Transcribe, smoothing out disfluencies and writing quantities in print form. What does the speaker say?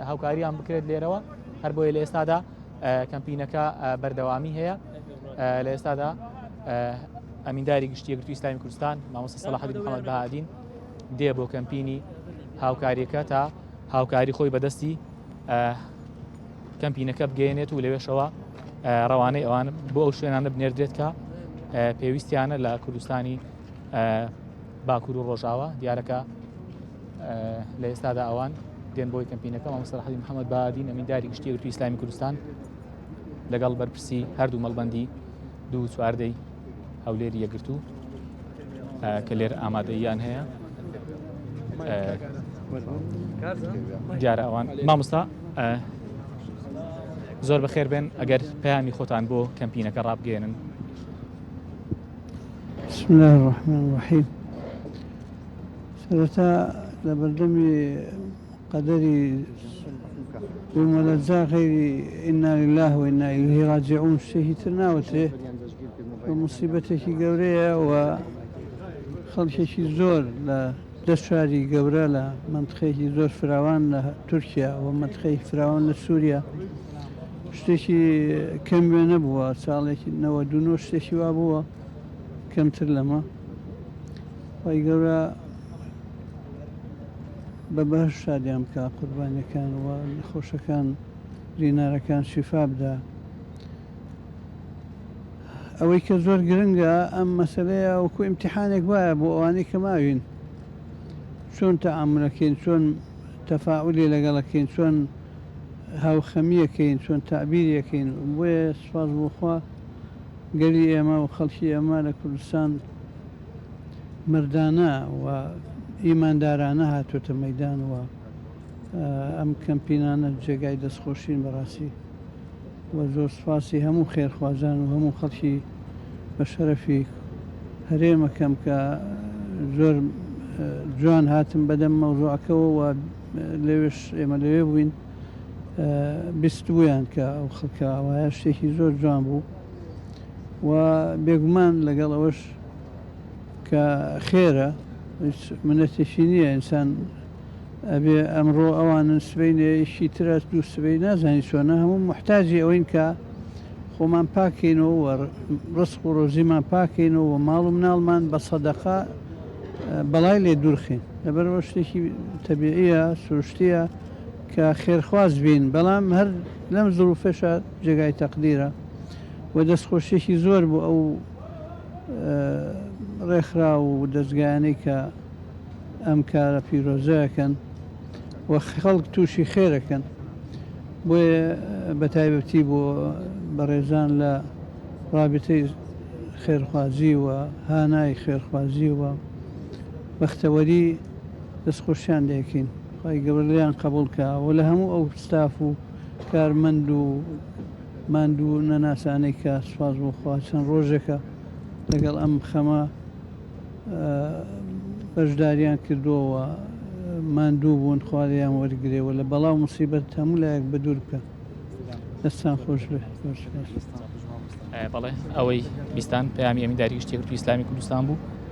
هاوکاریان بکرێت لێرەوە هەر بۆیە لە ئێستادا کەمپینەکە بەردەوامی هەیە لە ئێستادا ئەمینداری گشتی یەکگرتووی ئیسلامی کوردستان مامۆستا سەلاحەدین محەممەد بەهادین دێ بۆ کەمپینی هاوکاریەکە تا هاوکاری خۆی بەدەستی کەمپینەکە بگەێنێت و لەوێشەوە ڕەوانەی ئەوان بۆ ئەو شوێنانە بنێردرێت کە پێویستیانە لە کوردستانی باکوور و ڕۆژاوە دیارەکە لە ئێستادا ئەوان دێن بۆی کەمپینەکە مامۆستا سەلاحەدین محەممەد بەهادین ئەمینداری گشتی یەکگرتووی ئیسلامی کوردستان لەگەڵ بەرپرسی هەردوو مەڵبەندی دوو چواردەی هەولێری یەکگرتوو کە لێر ئامادەییان هەیە جارە ئەوان مامۆستا زۆر بەخێر بێن ئەگەر پەیامی خۆتان بۆ کەمپینەکە ڕابگەێنن. بسم الله الرحمن الرحيم. سرتا لبردمي قدري وملزا غير إنا لله وإنا إليه راجعون شيء تناوته ومصيبته قورية وخلشه زور لدشاري قورة لمنطقه زور فراوان لتركيا ومنطقه فراوان لسوريا شتێکی کەم وێ نەبووە ساڵێکی 99 شتێکی وا بووە کەمتر لەمە خی گەورە بە بەش شادیان بکە قوربانیەکان و نەخۆشەکان ڕینارەکان شیفا بدا. ئەوەی کە زۆر گرنگە ئەم مەسەلەیە وەکو ئیمتیحانێک وایە بۆ ئەوانەی کە ماوین چۆن تەعاملەکەین چۆن تەفاعولی لەگەڵەکەین چۆن هاوخەمیەکەین چۆن تعبیریەکەین بۆیە سوپاس بۆخوا گەری ئێمە و خەڵکی ئێمە لە کوردستان مردانە و ئیماندارانە هاتوۆتە مەیدان و ئەم کەمپینانە جێگای دەستخۆشین بەڕاستی و زۆر سوپاسی هەموو خێرخوازان و هەموو خەڵکی بە شەرەفی هەرێمەکەم کە زۆر جوان هاتم بەدەم مەوزوعەکەەوە و لەوێش ئێمە لەوێ بووین بیست بوویان کە ئەو خەڵکە ئەوایە شتێکی زۆر جوان بوو و بێگومان لەگەڵ ئەوەش کە خێرە منەتێکی نییە ئینسان ئەبێ ئەمڕۆ ئەوانن سبەینێشی ترە دوو سبەی نازانی چۆنە هەموو محتاجی ئەوەین کە خۆمان پاکەینەوە و ڕسق و ڕۆزیمان پاکەینەوە و ماڵ و مناڵمان بە سەدەقا بەڵای لێ دوورخین لەبەرەوە شتێکی تەبیعیە سروشتیە کە خێرخواز بین بەڵام هەر لەم زروفەشە جێگای تەقدیرە و دەستخۆشیێکی زۆر بوو ئەو ڕێکخرا و دەستگایانەی کە ئەم کارە پیرۆزەکەن و خەڵک تووشی خێرەکەن بۆیە بەتایبەتی بۆ بەڕێزان لە ڕابطەی خێرخوازی و هانای خێرخوازی و بەختەوەری دەستخۆشیان دەکەین خی گەورەیان قبولکە و لە هەموو ئەو ستاف و کارمەند و ماندوو نەناسانەی کە سوپاس بۆخوا چەند ڕۆژێکە لەگەڵ ئەم خەمە بەشداریان کردووە ماندوو بوون خواریان وەرگێەوە لە بەڵاو موسیبەت هەموو لایەک بە دوور بکە دەستان خۆش بێ. بەڵێ ئەوەی بیستان پەیامی ئەمینداری گشتی یەکگرتووی ئیسلامی کوردستان بوو